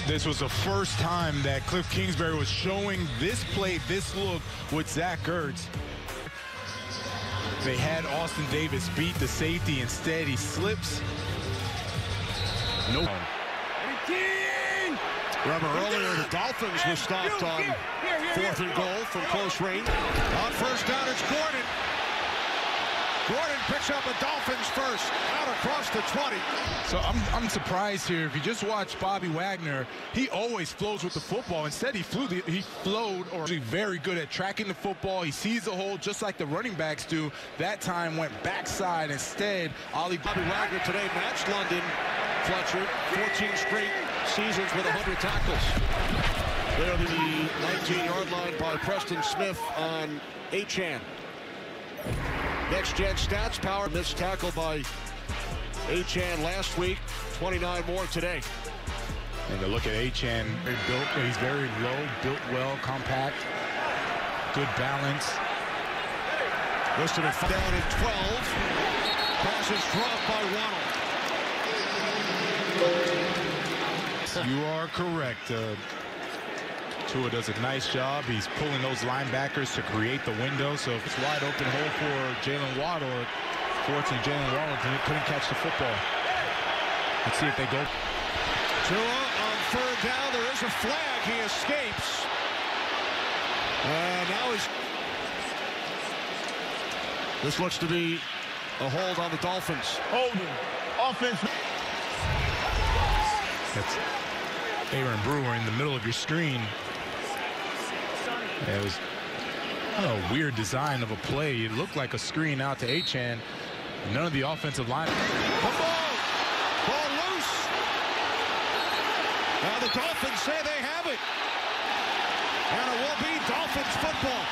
This was the first time that Cliff Kingsbury was showing this play, this look with Zach Ertz. They had Austin Davis beat the safety. Instead, he slips. Nope. Remember earlier, the Dolphins were stopped on 4th and goal from close range. On first down, it's Gordon. Gordon picks up a Dolphins first, out across the 20. So I'm surprised here. If you just watch Bobby Wagner, he always flows with the football. Instead, he flowed, or he's very good at tracking the football. He sees the hole just like the running backs do. That time went backside. Instead, Bobby Wagner today matched London Fletcher, 14 straight seasons with 100 tackles. There to the 19-yard line by Preston Smith on Achane. Next-gen stats, power missed tackle by Achane last week, 29 more today. And to look at Achane, he's very low, built well, compact, good balance. Listed at down at 12. Passes dropped by Waddle. You are correct. Tua does a nice job. He's pulling those linebackers to create the window. So if it's wide open hole for Jalen Waddle, fortunately Jalen Waddle couldn't catch the football. Let's see if they go. Tua on 3rd down. There is a flag. He escapes. And now this looks to be a hold on the Dolphins. Holding. Offense. That's Aaron Brewer in the middle of your screen. It was a weird design of a play. It looked like a screen out to Achane. None of the offensive line. The ball loose. Now the Dolphins say they have it. And it will be Dolphins football.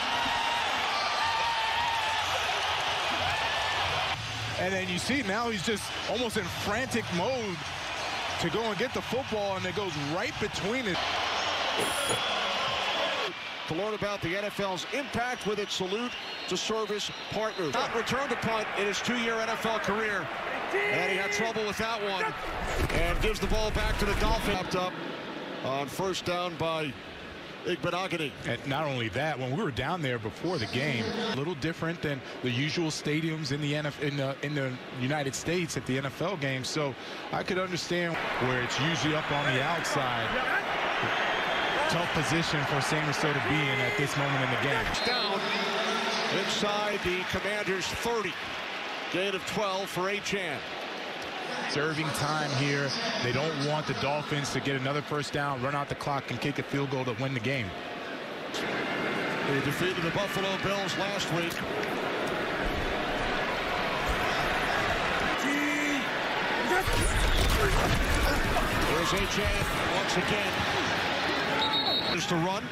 And then you see now he's just almost in frantic mode to go and get the football, and it goes right between it. To learn about the NFL's impact with its salute to service partners. Not returned a punt in his 2-year NFL career. And he had trouble with that one. And gives the ball back to the Dolphins. Wrapped up on 1st down by Igbenogany. And not only that, when we were down there before the game, a little different than the usual stadiums in the in the United States at the NFL games. So I could understand where it's usually up on the outside. Tough position for San Francisco to be in at this moment in the game. Down inside the Commanders' 30. Gain of 12 for Achane. Serving time here. They don't want the Dolphins to get another 1st down, run out the clock, and kick a field goal to win the game. They defeated the Buffalo Bills last week. There's Achane once again. To run.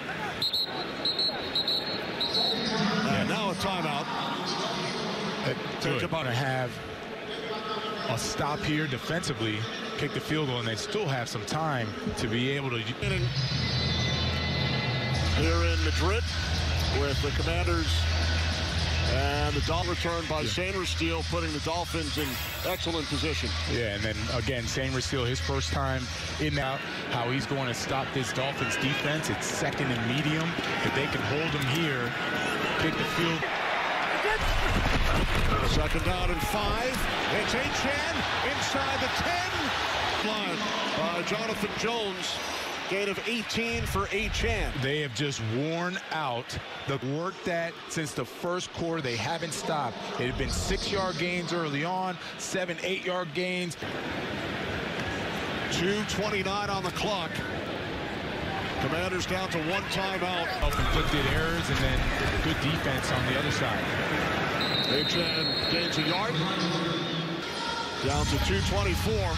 And now a timeout. They're about to have a stop here defensively, kick the field goal, and they still have some time to be able to. Here in Madrid with the Commanders and the Dolphins return by Sainer Steele, putting the Dolphins in excellent position. Yeah, and then again, Sainer Steele, his first time in now, how he's going to stop this Dolphins defense. It's 2nd and medium. If they can hold him here, kick the field. 2nd down and 5. It's Achane inside the 10. Line by Jonathan Jones. Gain of 18 for Achane. They have just worn out the work that since the 1st quarter they haven't stopped. It had been 6-yard gains early on, 7, 8-yard gains. 2:29 on the clock. Commanders down to 1 timeout. Conflicted errors and then good defense on the other side. Achane gains a yard. Down to 2:24.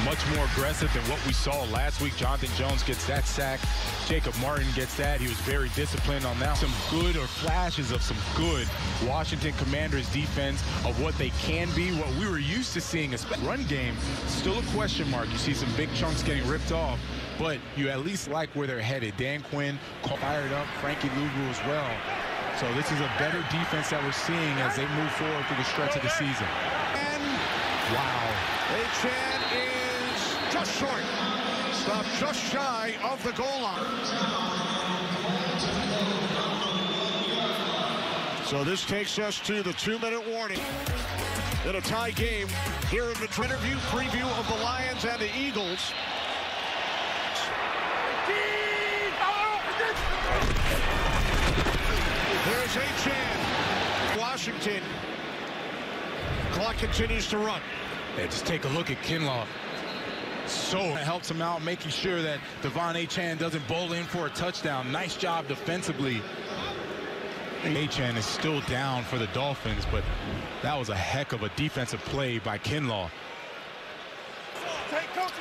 Much more aggressive than what we saw last week. Jonathan Jones gets that sack. Jacob Martin gets that. He was very disciplined on that. Some good or flashes of some good Washington Commanders defense of what they can be, what we were used to seeing. A run game, still a question mark. You see some big chunks getting ripped off, but you at least like where they're headed. Dan Quinn fired up, Frankie Luvu as well. So this is a better defense that we're seeing as they move forward through the stretch of the season. And wow. Achane is just short. Stopped just shy of the goal line. So this takes us to the 2-minute warning. In a tie game here in the interview preview of the Lions and the Eagles. There's Achane. Washington. Clock continues to run. Yeah, just take a look at Kinlaw. So it helps him out, making sure that Devon Achane doesn't bowl in for a touchdown. Nice job defensively. Achane is still down for the Dolphins, but that was a heck of a defensive play by Kinlaw.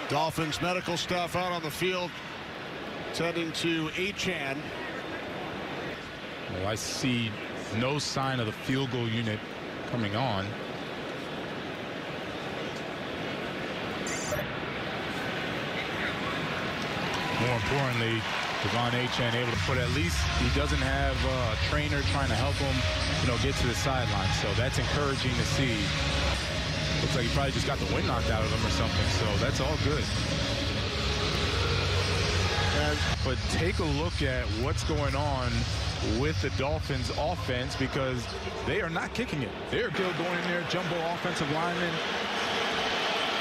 Dolphins medical staff out on the field, tending to Achane. Well, I see no sign of the field goal unit coming on. More importantly, Devon Achane able to put, at least he doesn't have a trainer trying to help him, get to the sideline. So that's encouraging to see. Looks like he probably just got the wind knocked out of him or something. So that's all good. But take a look at what's going on with the Dolphins offense, because they are not kicking it. They're still going in there, jumbo offensive linemen.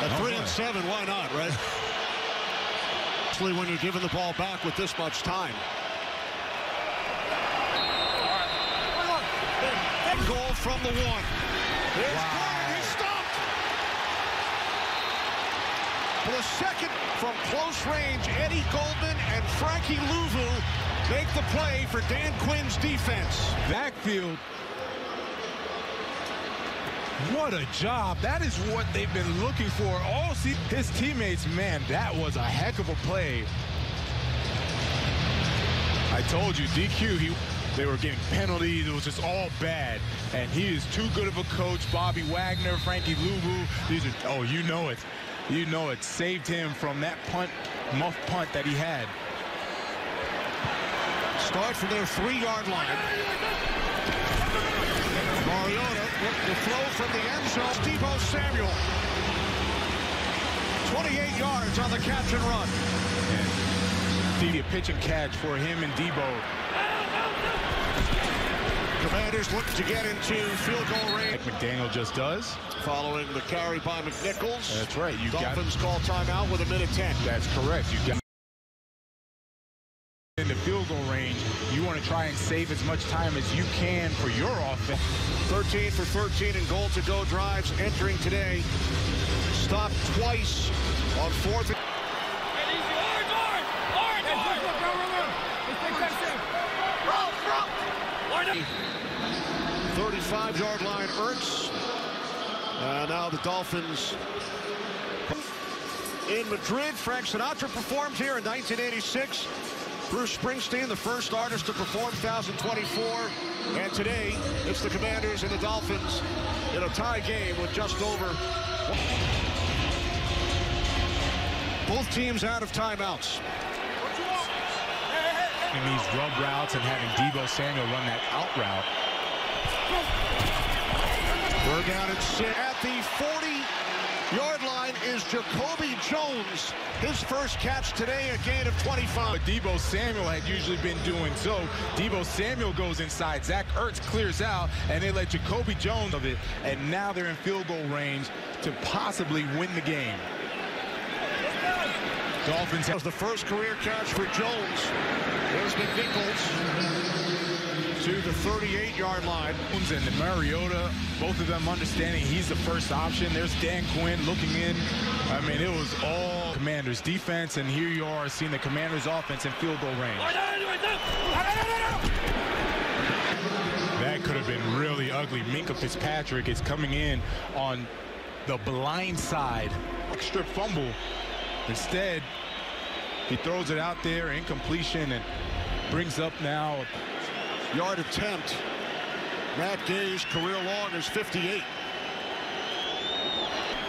At 3-7, why not, right? Especially when you're giving the ball back with this much time. Goal from the 1. There's Gordon, he's stopped. For the second from close range, Eddie Goldman and Frankie Louvu make the play for Dan Quinn's defense. Backfield. What a job. That is what they've been looking for all season. His teammates, man, that was a heck of a play. I told you, DQ, they were getting penalties. It was just all bad. And he is too good of a coach. Bobby Wagner, Frankie Louvu. These are, oh, you know it. You know it. Saved him from that muff punt that he had. Start from their 3-yard line. Mariota, the throw from the end zone. Deebo Samuel. 28 yards on the catch and run. And a pitch and catch for him and Deebo. Commanders look to get into field goal range. Like McDaniel just does. Following the carry by McNichols. That's right. Dolphins call timeout with 1:10. That's correct. You got in the field goal range. You want to try and save as much time as you can for your offense. 13 for 13 and goal to go drives entering today. Stopped twice on 4th. 35-yard line, Ertz. Now the Dolphins in Madrid. Frank Sinatra performed here in 1986. Bruce Springsteen, the first artist to perform 2024. And today, it's the Commanders and the Dolphins in a tie game with just over. Both teams out of timeouts. In these rub routes and having Deebo Samuel run that out route. We're down at the 40-yard line is Jacoby Jones. His first catch today, a gain of 25. But Deebo Samuel had usually been doing so. Deebo Samuel goes inside. Zach Ertz clears out, and they let Jacoby Jones of it. And now they're in field goal range to possibly win the game. Dolphins was the first career catch for Jones. There's McNichols to the 38-yard line. And Mariota, both of them understanding he's the first option. There's Dan Quinn looking in. I mean, it was all Commanders defense, and here you are seeing the Commanders offense in field goal range. That could have been really ugly. Minkah Fitzpatrick is coming in on the blind side. Strip fumble. Instead, he throws it out there, incompletion, and brings up now yard attempt. Matt Gay's career long is 58.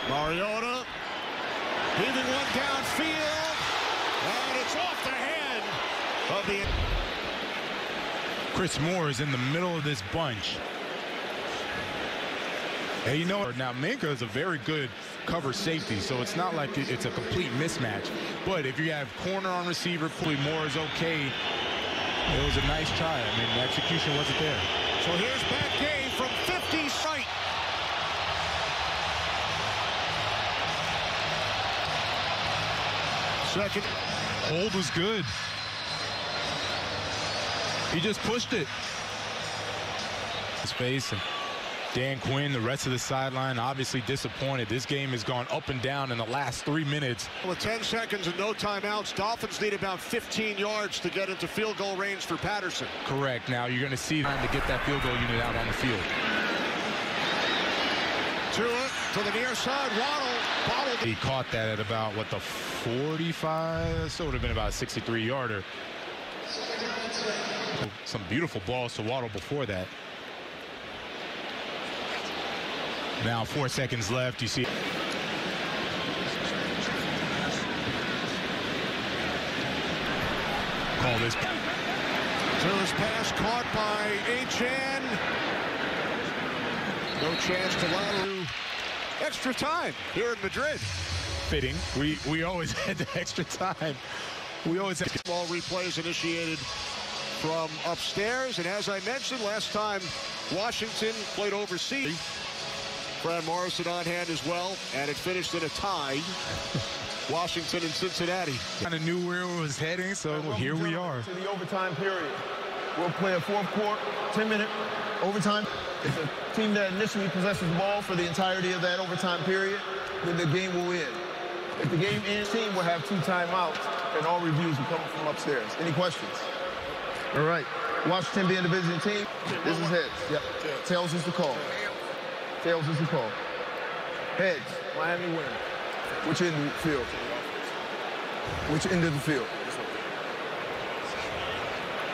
Mariota heaving one downfield, and it's off the hand of the. Chris Moore is in the middle of this bunch. Hey, you know, now Minka is a very good cover safety, so it's not like it's a complete mismatch. But if you have corner on receiver, Moore is okay. It was a nice try. I mean, the execution wasn't there. So here's back game from 50 right. Second. Hold was good. He just pushed it. His face and Dan Quinn, the rest of the sideline, obviously disappointed. This game has gone up and down in the last 3 minutes. With 10 seconds and no timeouts, Dolphins need about 15 yards to get into field goal range for Patterson. Correct. Now you're going to see time to get that field goal unit out on the field. To the near side, Waddle. He caught that at about, what, the 45? So it would have been about a 63-yarder. Some beautiful balls to Waddle before that. Now 4 seconds left. You see. Call this. His pass caught by H.N. No chance to lateral. Extra time here in Madrid. Fitting. We always had the extra time. We always had ball replays initiated from upstairs. And as I mentioned last time, Washington played overseas. Brad Morrison on hand as well, and it finished in a tie. Washington and Cincinnati. Kind of knew where it was heading, so here we are. To the overtime period. We'll play a fourth quarter, 10-minute overtime. If the team that initially possesses the ball for the entirety of that overtime period, then the game will end. If the game ends, the team will have 2 timeouts, and all reviews will come from upstairs. Any questions? All right. Washington being the visiting team, this is heads. Yep. Tails is the call. Tails is the call. Heads, Miami win. Which end of the field? Which end of the field?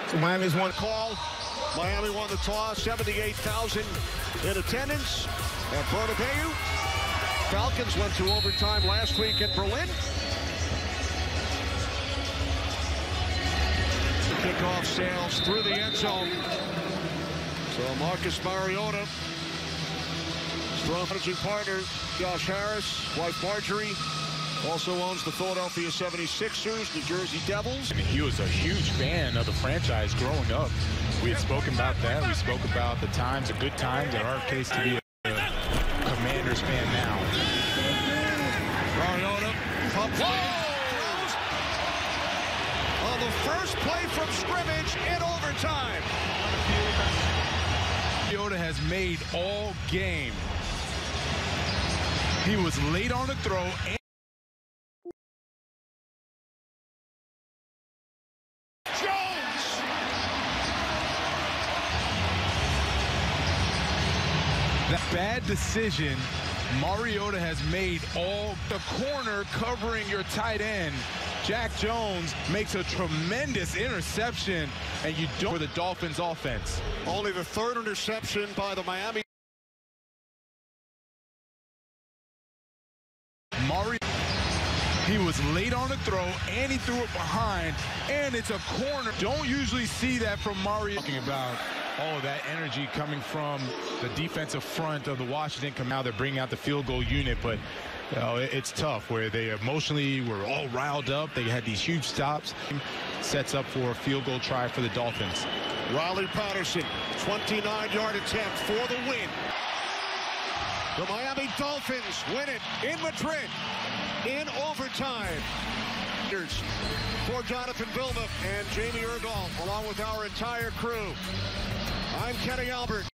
So Miami's won. Call. Miami won the toss. 78,000 in attendance at Bernabeu. Falcons went to overtime last week at Berlin. Kickoff sails through the end zone. So Marcus Mariota, strong managing partner, Josh Harris, wife Marjorie, also owns the Philadelphia 76ers, New Jersey Devils. I mean, he was a huge fan of the franchise growing up. We had spoken about that. We spoke about the times, the good times, in our case to be a Commanders fan now. Mariota, pump throws on the first play from scrimmage in overtime. Mariota has made all game. He was late on the throw. And that bad decision Mariota has made. All the corner covering your tight end. Jack Jones makes a tremendous interception, and you don't for the Dolphins offense. Only the 3rd interception by the Miami. He was late on the throw, and he threw it behind, and it's a corner. Don't usually see that from Mario. Talking about all of that energy coming from the defensive front of the Washington. Now they're bringing out the field goal unit, but you know, it's tough where they emotionally were all riled up. They had these huge stops. Sets up for a field goal try for the Dolphins. Riley Patterson, 29-yard attempt for the win. The Miami Dolphins win it in Madrid in overtime. For Jonathan Vilma and Jamie Erdahl, along with our entire crew, I'm Kenny Albert.